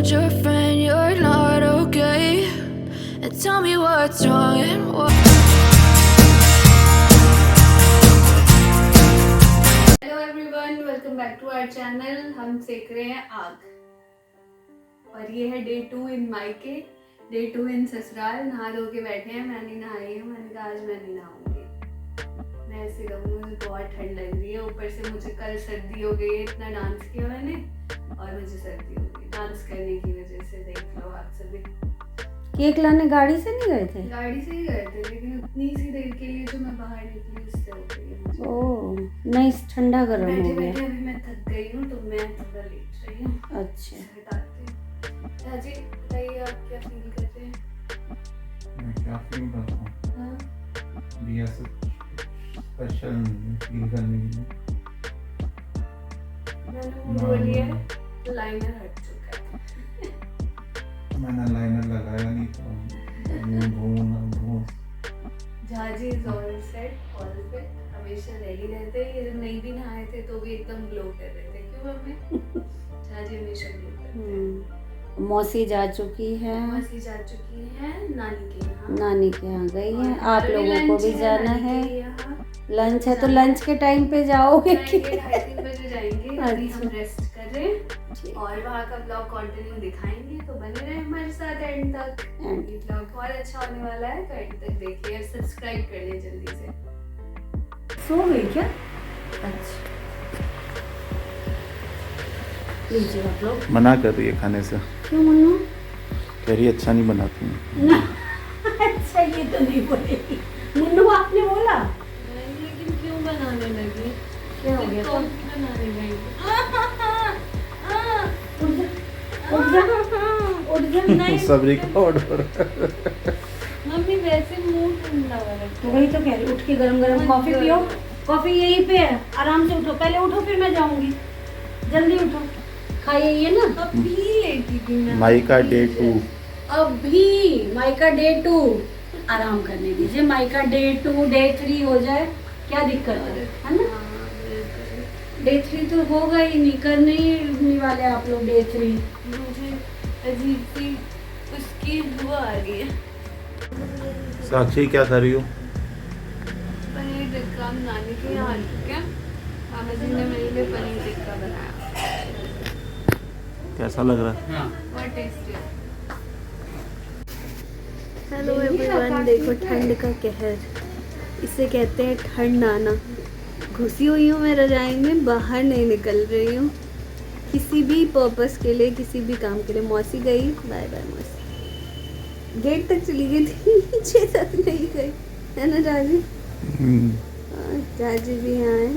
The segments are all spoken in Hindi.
told your friend you're not okay, and tell me what's wrong and what. Hello everyone, welcome back to our channel. हम सेक रहे हैं आग और ये है डे 2 इन मायके, डे 2 इन ससुराल। नहा धो के बैठे हैं, मैं नहीं नहाई हूँ। मैंने कहा आज मैं नहीं नहाऊंगी, मैं ऐसे रहूँगी। मुझे बहुत ठंड लग रही है, ऊपर से मुझे कल सर्दी हो गई है। इतना डांस किया मैंने और मुझे सर्दी हो गई डांस करने की वजह से। देख लो आप सभी। केक लाने गाड़ी से नहीं गए थे? गाड़ी से ही गए थे, लेकिन उतनी सी देर के लिए जो मैं बाहर निकली उससे हो गई है मुझे। ओह नहीं, ठंडा गर्म हो बैठे गया। बैठे अभी मैं थक गई हूँ, तो मैं थोड़ा लेट रही हूँ। अच्छा, बताते हैं। जी बताइए, आप क्या फील कर रहे हैं? मैं क्या फील करता हूँ हाँ? अभी ऐसा स्पेशल फील करने के लिए मैंने वो बोली है, लाइनर हट चुका है। मैंने लाइनर लगाया नहीं तो Jhaji is all set, all set. हमेशा रेडी रहते हैं। ये जब नहीं भी नहाए थे तो भी एकदम ग्लो कर रहे थे। क्यों मम्मी? झाजी हमेशा ग्लो करते हैं। मौसी जा चुकी है, मौसी जा चुकी है नानी के यहाँ। नानी के यहाँ गई है। और आप अभी लोगों को लंच भी जाना नानी है। के यहाँ। लंच है तो लंच के टाइम पे जाओगे कि? 2:30 बजे जाएंगे। अभी हम अच्छा। रेस्ट कर रहे हैं और वहाँ का ब्लॉग कंटिन्यू दिखाएंगे, तो बने रहे हमारे साथ एंड तक। ये ब्लॉग बहुत अच्छा होने वाला है, तो एंड तक देखिए और सब्सक्राइब कर लिए जल्दी से। सो गई क्या? अच्छा, लीजिए आप लोग। मना कर रही है खाने से, क्यों मन्नू? कह रही अच्छा नहीं बनाती हूँ। ना अच्छा, ये तो नहीं बोलेगी मुन्नू, आपने बोला। लेकिन क्यों बनाने लगी? क्या हो गया? कौन सी बनाने गई? उठ जा, उठ जा। नहीं सब रिकॉर्ड हो रहा है। मम्मी, वैसे मुंह ठंडा हो रहा है। वही तो कह रही, उठ के गरम गरम कॉफी पियो। कॉफी यहीं पे है, आराम से उठो। पहले उठो फिर मैं जाऊंगी। जल्दी उठो, खाइए ये ना। अभी लेटी थी मैं। माइका डे 2 अभी माइका डे 2 आराम करने दीजिए। माइका डे 2 डे 3 हो जाए, क्या दिक्कत है ना? डे 3 तो होगा ही नहीं, करने ही वाले आप लोग डे 3। मुझे अजीब सी उसकी हुआ आ रही है। साक्षी क्या कर रही हो? पनीर टिक्का हम नानी के यहाँ आ चुके हैं। मामा जी ने मेरे लिए पनीर टिक्का बनाया, कैसा लग रहा है? बहुत टेस्टी है। हेलो एवरीवन, देखो ठंड का कहर, इसे कहते हैं ठंड आना। घुसी हुई हूँ मैं रजाई में, बाहर नहीं निकल रही हूँ किसी भी पर्पस के लिए, किसी भी काम के लिए। मौसी गई, बाय बाय मौसी। गेट तक चली गई थी, नीचे तक नहीं गई, है ना जाजी? जाजी भी यहाँ है।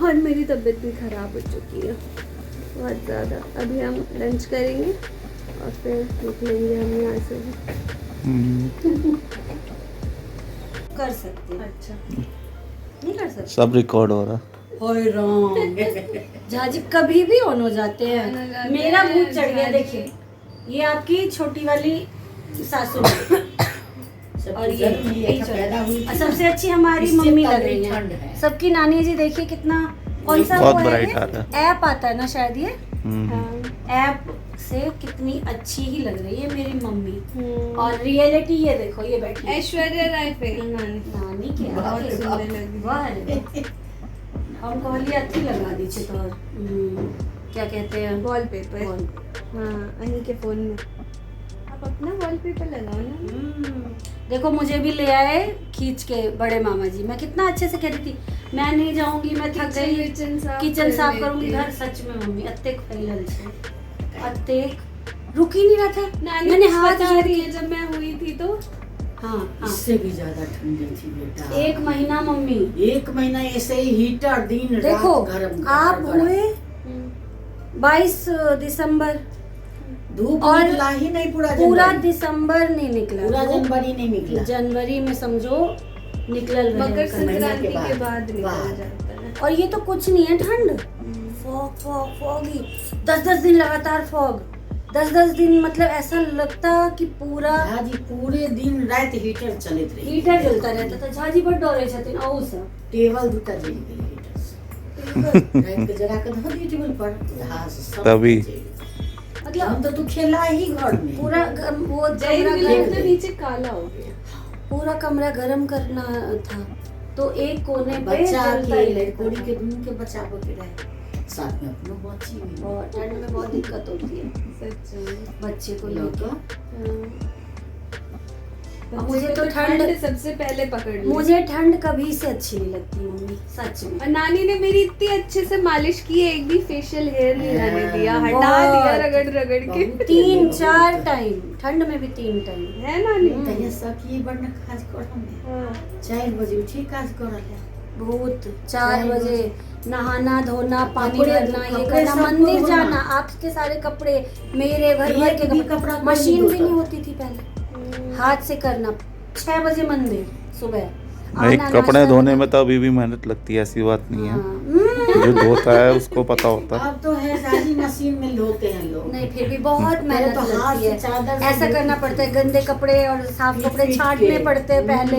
और मेरी तबीयत भी ख़राब हो चुकी है बहुत ज़्यादा। अभी हम लंच करेंगे और फिर निकलेंगे हम यहाँ से। कर सकते हैं। अच्छा, नहीं कर सकते? सब रिकॉर्ड हो रहा। ओए राम, झाजी कभी भी ऑन हो जाते ऑन हो हैं। जाते मेरा हैं, भूत चढ़ गया। झाजी। देखिए, ये आपकी छोटी वाली सासू और ये और सबसे अच्छी हमारी मम्मी लग रही है। सबकी नानी जी देखिए कितना, कौन सा बहुत वो है ब्राइट ये? आ रहा ऐप आता है ना शायद ये। हाँ। ऐप से कितनी अच्छी ही लग रही है मेरी मम्मी। और रियलिटी ये देखो, ये बैठी है। ऐश्वर्या राय फेल नानी नानी के बहुत आगे सुंदर लगी। वाह रे। हम कहली अच्छी लगा दी छे तो क्या कहते हैं, वॉलपेपर। हाँ, अहीं के फोन में आप अपना वॉलपेपर लगाओ ना। देखो मुझे भी ले आए खींच के बड़े मामा जी। मैं कितना अच्छे से कह रही थी मैं नहीं जाऊंगी, मैं थक गई, किचन साफ करूंगी घर। सच में मम्मी अत्तेक फैलल छे, अत्तेक रुक ही नहीं रहा था। नानी मैंने हाथ बता जोड़ रही के, है, जब मैं हुई थी तो हाँ इससे भी ज्यादा ठंडी थी बेटा। 1 महीना मम्मी। 1 महीना ऐसे ही हीटर दिन देखो रात गरम आप हुए 22 दिसंबर धूप और निकला ही नहीं पूरा दिसंबर नहीं निकला, पूरा जनवरी नहीं निकला। जनवरी में समझो निकलल रहे मकर कल। संक्रांति महीने के के बाद निकल बाद। जाता है। और ये तो कुछ नहीं है ठंड, फॉगी 10-10 दिन लगातार फॉग। 10-10 दिन मतलब ऐसा लगता कि पूरा झाजी पूरे दिन रात हीटर चलत रही। हीटर जलता रहता था। झाजी बड़ डरे छथिन औ से। टेबल दुटा जल गेल हीटर से। रात को जरा के धो दी टेबल पर। हाँ, सब तभी। मतलब हम तो तू खेला ही घर में। पूरा वो जय कमरा मिला गर्म- तो नीचे काला हो गया। पूरा कमरा गर्म करना था तो एक कोने पे बच्चा जलता के ही रहता लड़कोड़ी था। के दून के बचाव के रहे, साथ में अपनो बच्ची भी। और ठंड में बहुत दिक्कत होती है सच में। बच्चे को लोग लेकर। हाँ। मुझे तो ठंड ठंड सबसे पहले पकड़ ली। मुझे ठंड कभी से अच्छी नहीं लगती मम्मी, सच में। और नानी ने मेरी इतनी अच्छे से मालिश की है, एक भी फेशियल हेयर नहीं रहने दिया, हटा बहुत। दिया रगड़ रगड़ के। बहुत। 3-4 टाइम, ठंड में भी 3 टाइम। है नानी? तहिया सकी बन काज करम में हाँ। 4 बजे उठी काज करल है। बहुत 4 बजे नहाना धोना पानी कपड़े- भरना ये कपड़े करना सबको मंदिर धोना। जाना आपके सारे कपड़े मेरे भर भर एक के भी कपड़े कपड़ा कोई मशीन नहीं भी नहीं धोता। होती थी पहले हाथ से करना 6 बजे मंदिर सुबह नहीं, आना, कपड़े नाश्ता धोने करना। में तो अभी भी मेहनत लगती है, ऐसी बात नहीं है। हाँ। जो धोता है उसको पता होता है। अब तो है सारी मशीन में धोते हैं लोग। नहीं फिर भी बहुत मेहनत तो हाथ लगती से चादर है से ऐसा धोती करना थी। पड़ता है गंदे कपड़े और साफ कपड़े पीट छांटने के। पड़ते हैं पहले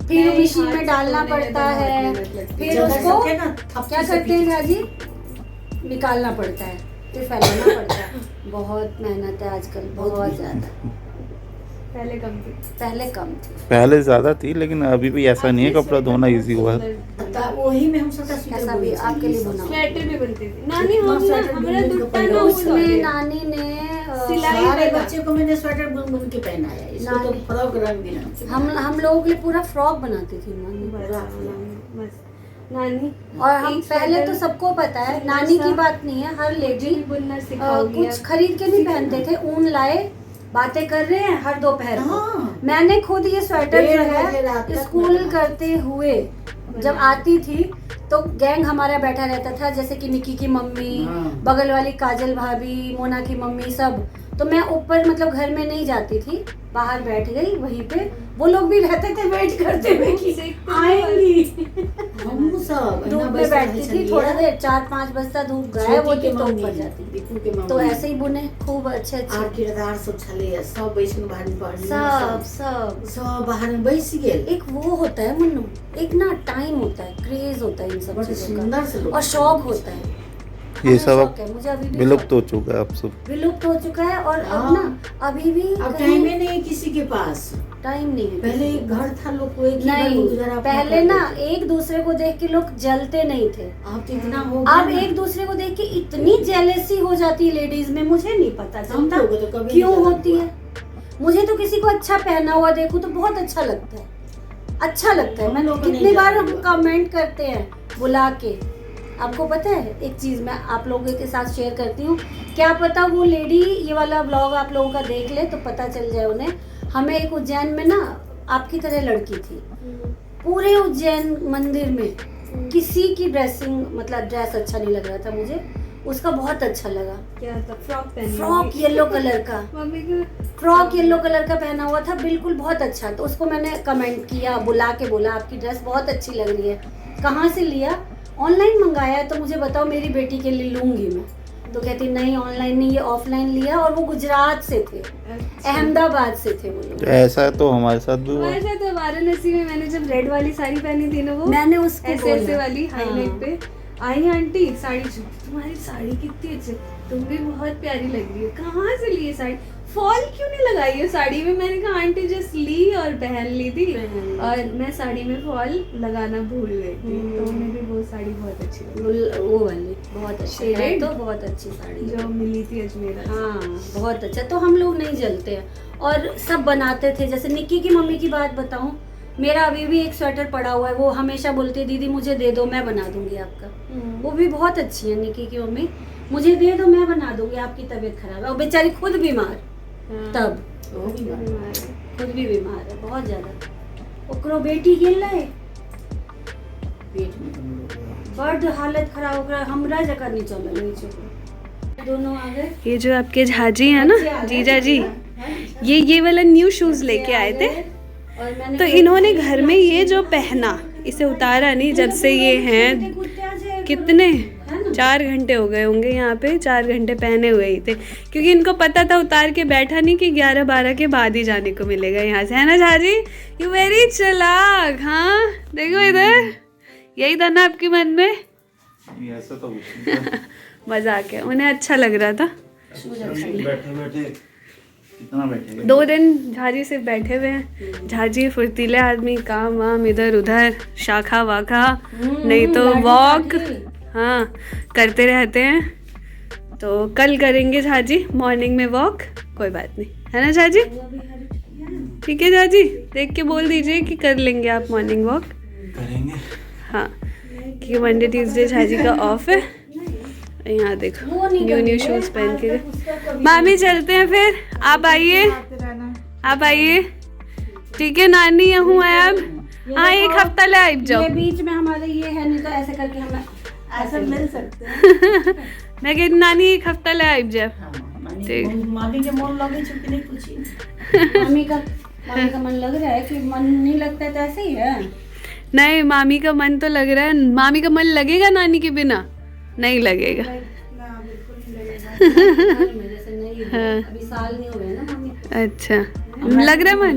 फिर नहीं, मशीन हाथ में से डालना धोने में पड़ता तो बहुत है मेहनत लगती फिर जगह उसको सबके ना थप्पी क्या से करते हैं पीट- झाजी निकालना पड़ता है फिर फैलाना पड़ता है बहुत मेहनत है आजकल बहुत ज्यादा पहले कम थी। पहले कम थी पहले ज्यादा थी, लेकिन अभी भी ऐसा नहीं है, कपड़ा धोना इजी हुआ है। वही में हम सबका स्वेटर ऐसा भी बुनते आपके हैं, लिए सब। बुना। स्वेटर भी बनती थी नानी। कितना हम ना स्वेटर हमारा बुन के दुपट्टा पहना ना हुआ उसमें उसमें नानी ने सिलाई सारे लगा। बच्चे को मैंने स्वेटर बुन बुन के पहनाया है। इसको तो नानी- फ्रॉक रंग बिरंग से हम लोगों के लिए पूरा फ्रॉक बनाती थी नानी मस्त। नानी और हम एक पहले स्वेटर तो सबको पता है सुंदर नानी सा की बात नहीं है हर लेडी भी बुनना सिखाओगी कुछ खरीद के नहीं पहनते थे ऊन लाए बातें कर रहे हैं हर दोपहर को हाँ। मैंने खुद ये स्वेटर जो 1:30 बजे रात है तक स्कूल बना। करते हुए जब आती थी तो गैंग हमारा बैठा रहता था जैसे कि निकी की मम्मी हाँ। बगल वाली काजल भाभी मोना की मम्मी सब तो मैं ऊपर मतलब घर में नहीं जाती थी बाहर बैठ गई वहीं पे वो लोग भी रहते थे वेट करते हुए कि सीखते आएंगी हम सब धूप में बैठती थी थोड़ा देर 4-5 बजे धूप गायब होती तो ऊपर जाती दीपू के मम्मी तो ऐसे ही बुने खूब अच्छे आर अच्छे किरदार सब छले सब बैठ के बाहर में पढ़ली सब सब सब बाहर में बैठ गेल एक वो होता है मुन्नू एक ना टाइम होता है क्रेज होता है इन सब बड़ा चीजों का सुंदर से लोग और शौक होता है ये हमें सब शौक है, मुझे अभी भी विलुप्त शौक हो चुका है अब सब। है। विलुप्त हो चुका है और अब हाँ। ना अभी भी अब कहीं टाइम ही नहीं किसी के पास टाइम नहीं है पहले एक घर था लोग को एक ही घर में गुजारा नहीं अपना पहले कर ना लेते। एक दूसरे को देख के लोग जलते नहीं थे अब तो इतना हो गया अब ना। एक दूसरे को देख के इतनी जेलेसी हो जाती है लेडीज में मुझे नहीं पता हम चलता लोगों को तो कभी क्यों नहीं होती हुआ। है मुझे तो किसी को अच्छा पहना हुआ देखूं तो बहुत अच्छा लगता है अच्छा लगता है हम मैं लोग को कितनी नहीं बार जानते हम हुआ। कमेंट करते हैं बुला के आपको पता है एक चीज मैं आप लोगों के साथ शेयर करती हूँ क्या पता वो लेडी ये वाला ब्लॉग आप लोगों का देख ले तो पता चल जाए उन्हें हमें एक उज्जैन में ना आपकी तरह लड़की थी पूरे उज्जैन मंदिर में किसी की ड्रेसिंग मतलब ड्रेस अच्छा नहीं लग रहा था मुझे उसका बहुत अच्छा लगा क्या था फ्रॉक पहनी फ्रॉक येलो कलर का मम्मी को फ्रॉक येलो कलर का पहना हुआ था बिल्कुल बहुत अच्छा तो उसको मैंने कमेंट किया बुला के बोला आपकी ड्रेस बहुत अच्छी लग रही है कहाँ से लिया ऑनलाइन मंगाया है तो मुझे बताओ मेरी बेटी के लिए लूंगी मैं तो कहती नहीं ऑनलाइन नहीं ये ऑफलाइन लिया और वो गुजरात से थे अहमदाबाद से थे वो लोग ऐसा तो हमारे साथ भी हुआ। हमारे साथ तो वाराणसी में मैंने जब रेड वाली साड़ी पहनी थी ना वो मैंने उसको ऐसे ऐसे बोला। वाली हाई हाँ। नेक पे आई आंटी साड़ी तुम्हारी साड़ी कितनी अच्छी तुम भी बहुत प्यारी लग रही हो कहाँ से ली ये साड़ी फॉल क्यों नहीं लगाई है साड़ी में मैंने कहा आंटी जस्ट ली और पहन ली थी पहन ली। और मैं साड़ी में फॉल लगाना भूल गई थी तो उन्हें भी वो साड़ी बहुत अच्छी लगी वो वाली बहुत अच्छी है Shaded? तो बहुत अच्छी साड़ी है। जो मिली थी अजमेर से। हाँ बहुत अच्छा तो हम लोग नहीं जलते हैं और सब बनाते थे जैसे निक्की की मम्मी की बात बताऊं मेरा अभी भी एक स्वेटर पड़ा हुआ है वो हमेशा बोलती है दीदी मुझे दे दो मैं बना दूंगी आपका वो भी बहुत अच्छी है निक्की की मम्मी मुझे दे दो मैं बना दूंगी आपकी तबीयत खराब है और बेचारी खुद बीमार हाँ। तब वो भी बात। बीमार है। खुद भी बीमार है बहुत ज्यादा ओकरो बेटी गिर रहे पेट में हम लोग हुआ। बर्द हालत खराब हो गया हमरा जगह नहीं चल रही छोकरो दोनों आ गए ये जो आपके झाजी है ना जीजा जी ये वाला न्यू शूज लेके आए थे और मैंने तो इन्होंने घर में ये जो पहना इसे उतारा नहीं जब से ये हैं कितने 4 घंटे हो गए होंगे यहाँ पे 4 घंटे पहने हुए ही थे क्योंकि इनको पता था उतार के बैठा नहीं कि 11-12 के बाद ही जाने को मिलेगा यहाँ से है ना झाजी यू वेरी चालाक हाँ देखो इधर यही था ना आपके मन में ये ऐसा तो कुछ नहीं मजाक है, उन्हें अच्छा लग रहा था। बैठे बैठे कितना बैठे 2 दिन झाजी सिर्फ बैठे हुए हैं। झाजी फुर्तीले आदमी, काम वाम इधर उधर, शाखा वाखा, नहीं तो वॉक, हाँ करते रहते हैं। तो कल करेंगे झाजी मॉर्निंग में वॉक, कोई बात नहीं, है ना झाजी? ठीक है झाजी, देख के बोल दीजिए कि कर लेंगे आप मॉर्निंग वॉक। करेंगे। हाँ, क्योंकि मंडे ट्यूसडे झाजी का ऑफ है। यहाँ देखो न्यू शूज पहन के। मामी चलते हैं फिर, आप आइए, आप आइए। ठीक है नानी, यहाँ है अब। हाँ, 1 हफ्ता ले आइब जाओ। ये बीच में हमारे ये है, नहीं तो ऐसे करके हम ऐसे मिल सकते हैं। मैं कहती नानी 1 हफ्ता ले आइब जाओ। मामी के मन लगे छुट्टी नहीं पूछी। मामी का मन लग रहा है कि मन नहीं लगता है तो ऐसे ही है। नहीं, मामी का मन तो लग रहा है। मामी का मन लगेगा नानी के बिना? नहीं लगेगा। जैसे नहीं हुआ, अभी साल नहीं हुए ना मम्मी। अच्छा, लग रहा है मन?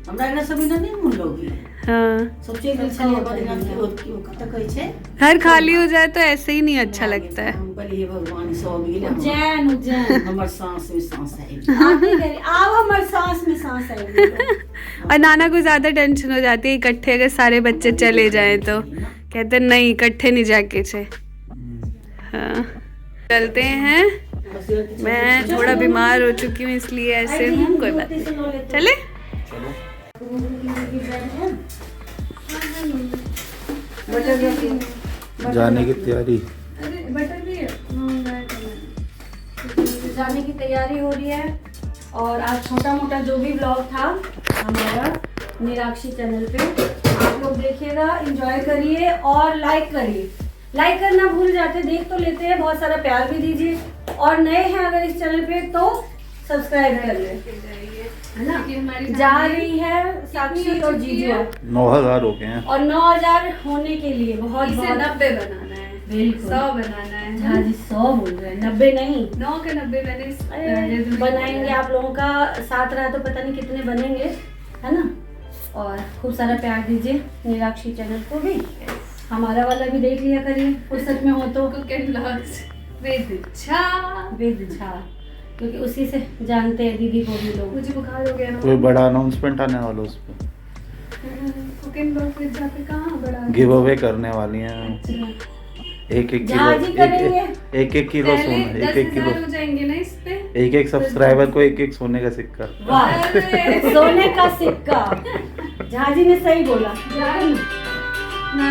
हमरा एना सभी ना नहीं मन लगी। हाँ, सोचे गेल छलिए बदनाम की और की कत कहै छै घर खाली हो जाए तो ऐसे ही नहीं अच्छा लगता है। हम कहलिए भगवान सब गेले उज्जैन हमर सांस में सांस है। आओ हमारे सांस में सांस है। और नाना को ज्यादा टेंशन हो जाती है इकट्ठे अगर सारे बच्चे चले जाएं तो। कहते नहीं, इकट्ठे नहीं जाके छे। हाँ, चलते हैं। मैं थोड़ा बीमार हो चुकी हूँ इसलिए ऐसे हूँ, कोई बात नहीं। चले? जाने की तैयारी। जाने की तैयारी हो रही है। और आज छोटा मोटा जो भी ब्लॉग था हमारा निराक्षी चैनल पे, आप लोग देखिएगा, एंजॉय करिए और लाइक करिए। लाइक करना भूल जाते, देख तो लेते हैं, बहुत सारा प्यार भी दीजिए। और नए हैं अगर इस चैनल पे तो सब्सक्राइब कर ले, है ना? जा रही है साक्षी और जीजू 9000 हो गए हैं और 9000 होने के लिए बहुत 90 बनाना है, बिल्कुल 100 बनाना है। हाँ जी, 100 बोल रहे हैं, 90 नहीं। 9 के 90 मैंने बनाएंगे, आप लोगों का साथ रहा तो पता नहीं कितने बनेंगे, है ना? और खूब सारा प्यार दीजिए निराक्षी चैनल को भी। हमारा वाला भी देख लिया करिए फुर्सत में हो तो। कुकिंग व्लॉग्स विद झा, क्योंकि उसी से जानते हैं दीदी को भी लोग। मुझे बुखार हो गया ना। कोई बड़ा अनाउंसमेंट आने वाला उस पे, कुकिंग व्लॉग्स विद झा पे कहाँ बड़ा गिव अवे करने वाली हैं। एक किलो, एक किलो सोना, 1 किलो हो जाएंगे ना इस पे। एक सब्सक्राइबर को 1 सोने का सिक्का। वाह, सोने का सिक्का। झाजी ने सही बोला। ना